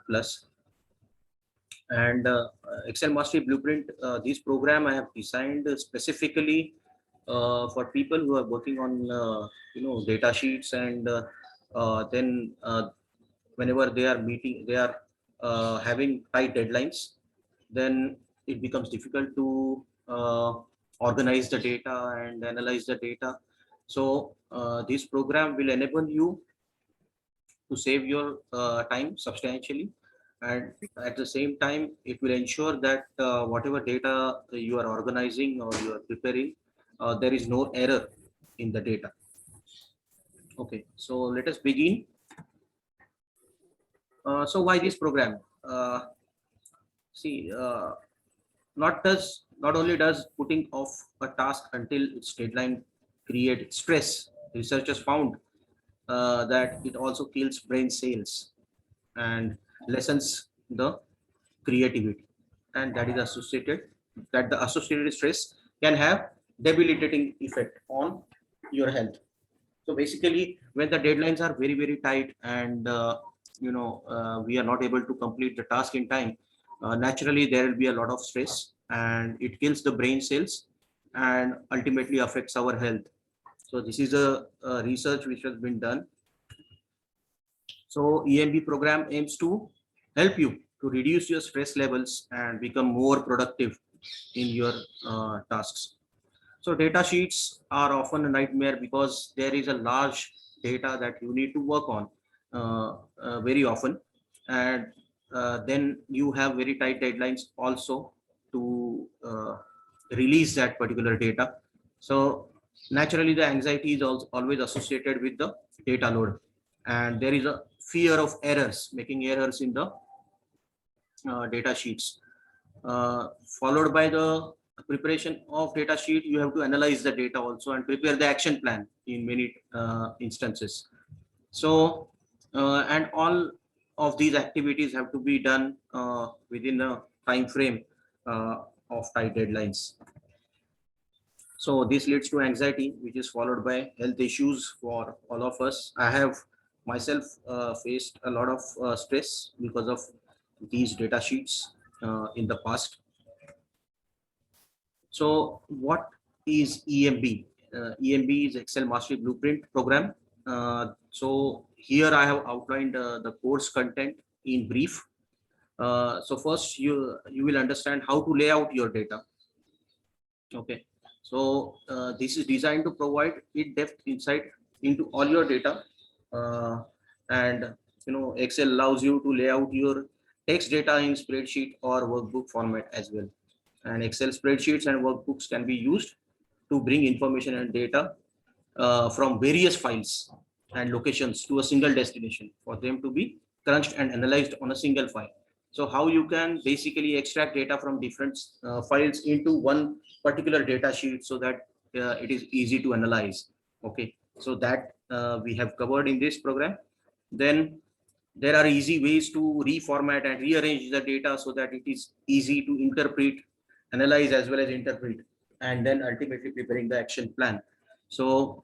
Plus. And Excel Mastery Blueprint, this program I have designed specifically for people who are working on data sheets, and then whenever they are meeting, they are having tight deadlines, then it becomes difficult to organize the data and analyze the data. So this program will enable you to save your time substantially, and at the same time it will ensure that whatever data you are organizing or you are preparing, there is no error in the data. Okay, so let us begin. So why this program? See, not only does putting off a task until its deadline create stress, researchers found that it also kills brain cells and lessens the creativity, and that the associated stress can have debilitating effect on your health. So basically, when the deadlines are very tight, and we are not able to complete the task in time, naturally there will be a lot of stress, and it kills the brain cells and ultimately affects our health. So this is a research which has been done. So EMB program aims to help you to reduce your stress levels and become more productive in your tasks. So data sheets are often a nightmare because there is a large data that you need to work on very often, and then you have very tight deadlines also to release that particular data. So naturally the anxiety is also always associated with the data load, and there is a fear of errors, making errors in the data sheets. Followed by the preparation of data sheet, you have to analyze the data also and prepare the action plan in many instances. So and all of these activities have to be done within a time frame of tight deadlines. So this leads to anxiety, which is followed by health issues for all of us. I have myself faced a lot of stress because of these data sheets in the past. So what is EMB? EMB is Excel Mastery Blueprint program. So here I have outlined the course content in brief. So first you will understand how to lay out your data. Okay, so this is designed to provide in-depth insight into all your data, and Excel allows you to lay out your text data in spreadsheet or workbook format as well. And Excel spreadsheets and workbooks can be used to bring information and data from various files and locations to a single destination for them to be crunched and analyzed on a single file. So how you can basically extract data from different files into one particular data sheet so that it is easy to analyze. Okay, so that we have covered in this program. Then there are easy ways to reformat and rearrange the data so that it is easy to interpret, analyze as well as interpret, and then ultimately preparing the action plan. So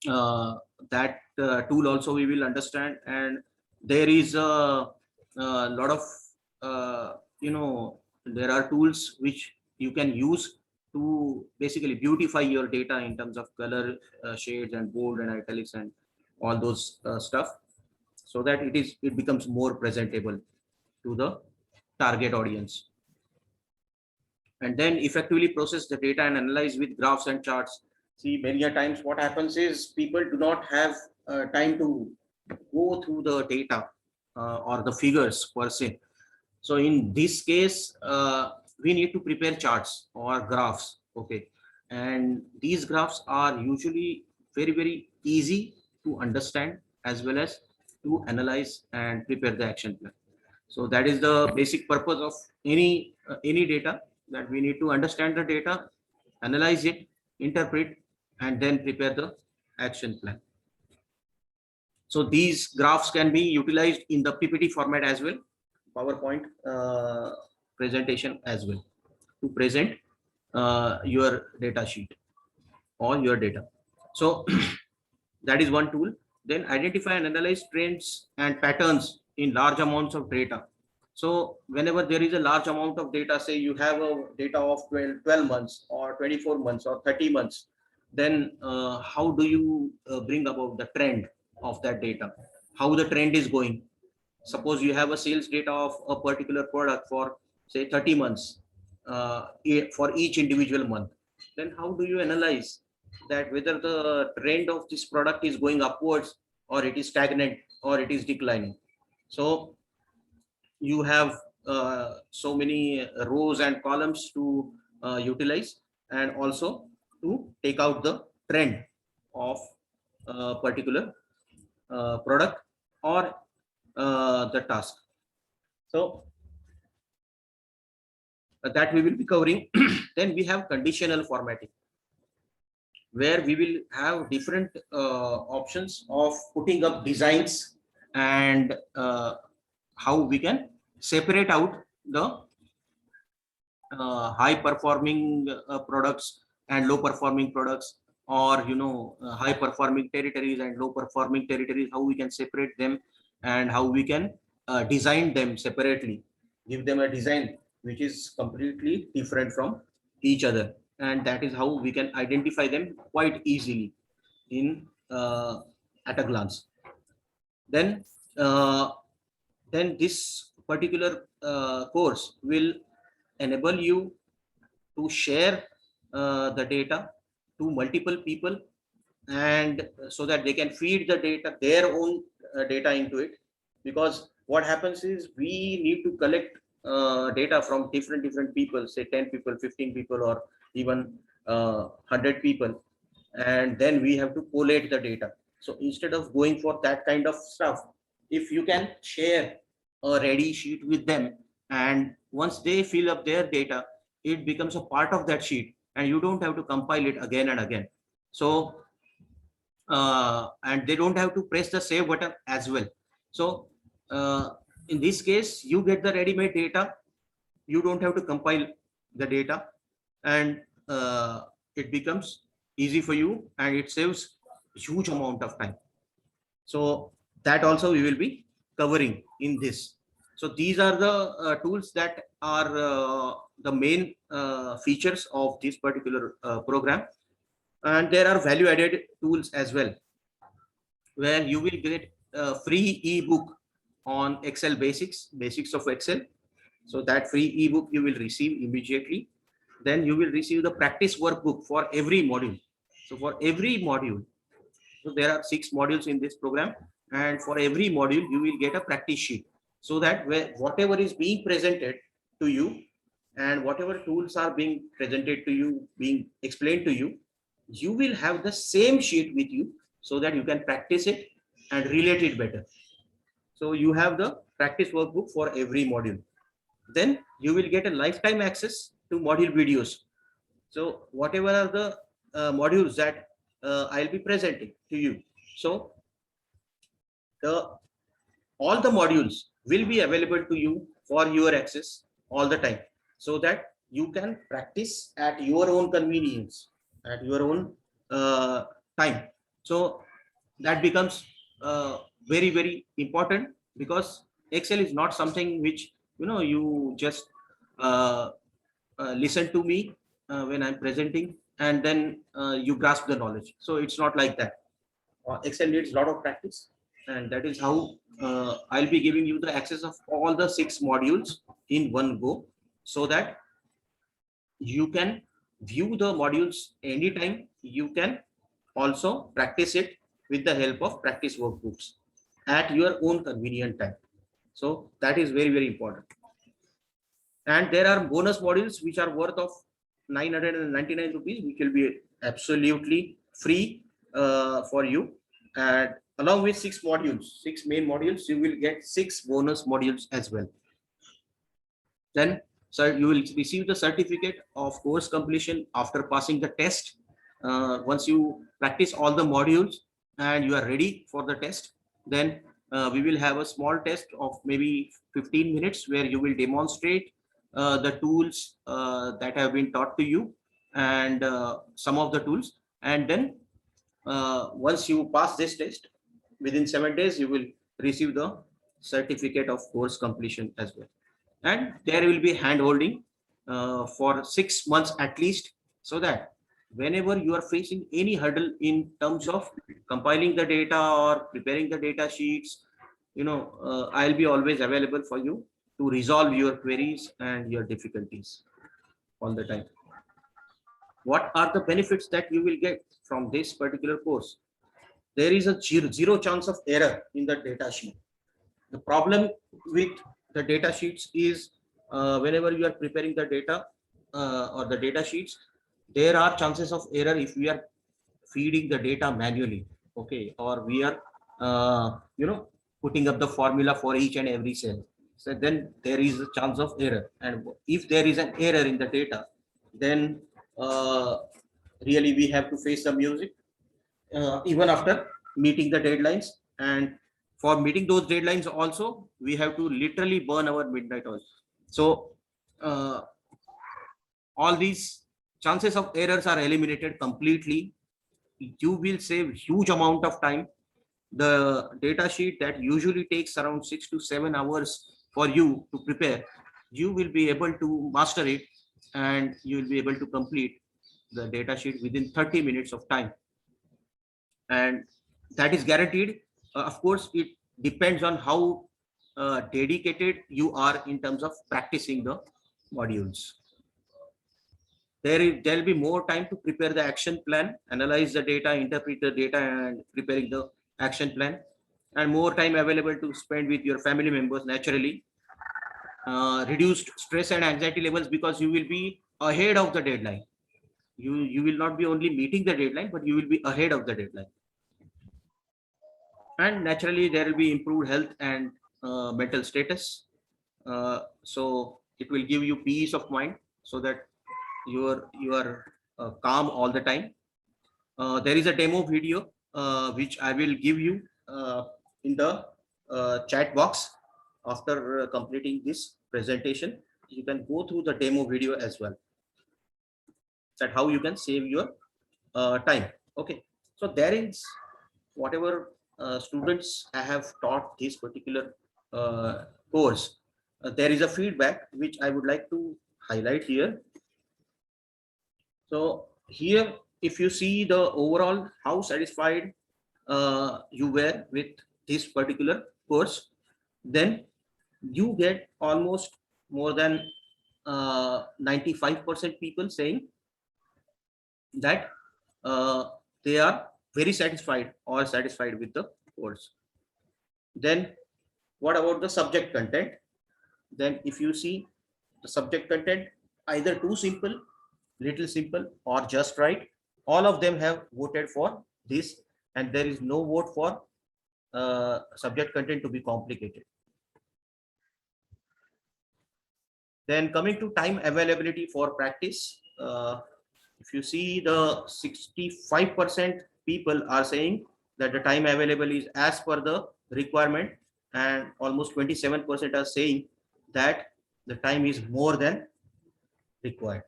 that tool also we will understand, and there is a lot of there are tools which you can use to basically beautify your data in terms of color, shades and bold and italics and all those stuff, so that it becomes more presentable to the target audience. And then effectively process the data and analyze with graphs and charts. See, many a times what happens is people do not have time to go through the data or the figures per se. So in this case, we need to prepare charts or graphs. Okay, and these graphs are usually very easy to understand as well as to analyze and prepare the action plan. So that is the basic purpose of any data, that we need to understand the data, analyze it, interpret, and then prepare the action plan. So these graphs can be utilized in the PPT format as well, PowerPoint presentation as well, to present your data sheet or your data. So that is one tool. Then identify and analyze trends and patterns in large amounts of data. So whenever there is a large amount of data, say you have a data of 12 months or 24 months or 30 months, then how do you bring about the trend of that data? How the trend is going? Suppose you have a sales data of a particular product for say 30 months for each individual month, then how do you analyze that whether the trend of this product is going upwards or it is stagnant or it is declining? So you have so many rows and columns to utilize, and also to take out the trend of a particular product or the task. So that we will be covering. Then we have conditional formatting, where we will have different options of putting up designs and how we can separate out the high performing products and low performing products, or high performing territories and low performing territories, how we can separate them and how we can design them separately, give them a design which is completely different from each other, and that is how we can identify them quite easily in at a glance. Then this particular course will enable you to share the data to multiple people, and so that they can feed the data, their own data into it. Because what happens is we need to collect data from different people, say 10 people, 15 people, or even 100 people, and then we have to collate the data. So instead of going for that kind of stuff, if you can share a ready sheet with them, and once they fill up their data, it becomes a part of that sheet and you don't have to compile it again and again. So and they don't have to press the save button as well. So in this case, you get the ready-made data, you don't have to compile the data, and it becomes easy for you, and it saves huge amount of time. So that also we will be covering in this. So these are the tools that are the main features of this particular program. And there are value added tools as well, where you will get a free ebook on Excel basics of Excel. So that free ebook you will receive immediately. Then you will receive the practice workbook for every module. So for every module, so there are 6 modules in this program, and for every module you will get a practice sheet, so that whatever is being presented to you and whatever tools are being presented to you, being explained to you, you will have the same sheet with you, so that you can practice it and relate it better. So you have the practice workbook for every module. Then you will get a lifetime access to module videos. So whatever are the modules that I'll be presenting to you, so all the modules will be available to you for your access all the time, so that you can practice at your own convenience, at your own time. So that becomes very important, because Excel is not something which you just listen to me when I'm presenting and then you grasp the knowledge. So it's not like that. Excel needs a lot of practice, and that is how I'll be giving you the access of all the 6 modules in one go, so that you can view the modules anytime. You can also practice it with the help of practice workbooks at your own convenient time. So that is very important. And there are bonus modules which are worth of 999 rupees, which will be absolutely free for you. And along with 6 modules, 6 main modules, you will get 6 bonus modules as well. Then you will receive the certificate of course completion after passing the test. Once you practice all the modules and you are ready for the test, then we will have a small test of maybe 15 minutes, where you will demonstrate the tools that have been taught to you, and some of the tools. And then once you pass this test, within 7 days you will receive the certificate of course completion as well. And there will be hand holding for 6 months at least, so that whenever you are facing any hurdle in terms of compiling the data or preparing the data sheets, I'll be always available for you to resolve your queries and your difficulties all the time. What are the benefits that you will get from this particular course? There is a zero chance of error in the data sheet. The problem with the data sheets is whenever you are preparing the data or the data sheets, there are chances of error if we are feeding the data manually, okay, or we are putting up the formula for each and every cell. So then there is a chance of error, and if there is an error in the data, then really we have to face the music even after meeting the deadlines. And for meeting those deadlines also, we have to literally burn our midnight oil. So all these chances of errors are eliminated completely. You will save huge amount of time. The data sheet that usually takes around 6 to 7 hours for you to prepare, you will be able to master it, and you will be able to complete the data sheet within 30 minutes of time. And that is guaranteed. Of course, it depends on how dedicated you are in terms of practicing the modules. There will be more time to prepare the action plan, analyze the data, interpret the data, and preparing the action plan, and more time available to spend with your family members naturally. Reduced stress and anxiety levels, because you will be ahead of the deadline. You will not be only meeting the deadline, but you will be ahead of the deadline. And naturally there will be improved health and mental status. So it will give you peace of mind, so that you are calm all the time. There is a demo video which I will give you in the chat box after completing this presentation. You can go through the demo video as well, that how you can save your time. Okay, so there is whatever students I have taught this particular course, there is a feedback which I would like to highlight here. So here, if you see the overall how satisfied you were with this particular course, then you get almost more than 95% people saying that they are very satisfied or satisfied with the course. Then what about the subject content? Then if you see the subject content, either too simple, little simple, or just right, all of them have voted for this, and there is no vote for subject content to be complicated. Then coming to time availability for practice, if you see the 65% people are saying that the time available is as per the requirement, and almost 27% are saying that the time is more than required.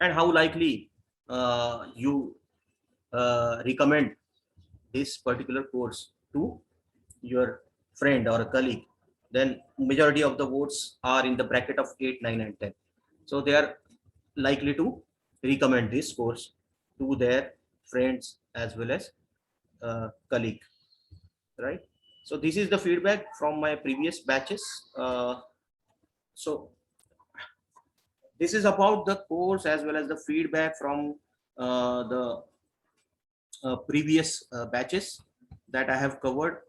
And how likely you recommend this particular course to your friend or a colleague, then majority of the votes are in the bracket of 8, 9, and 10. So they are likely to recommend this course to their friends as well as colleague, right? So this is the feedback from my previous batches. So this is about the course as well as the feedback from the previous batches that I have covered.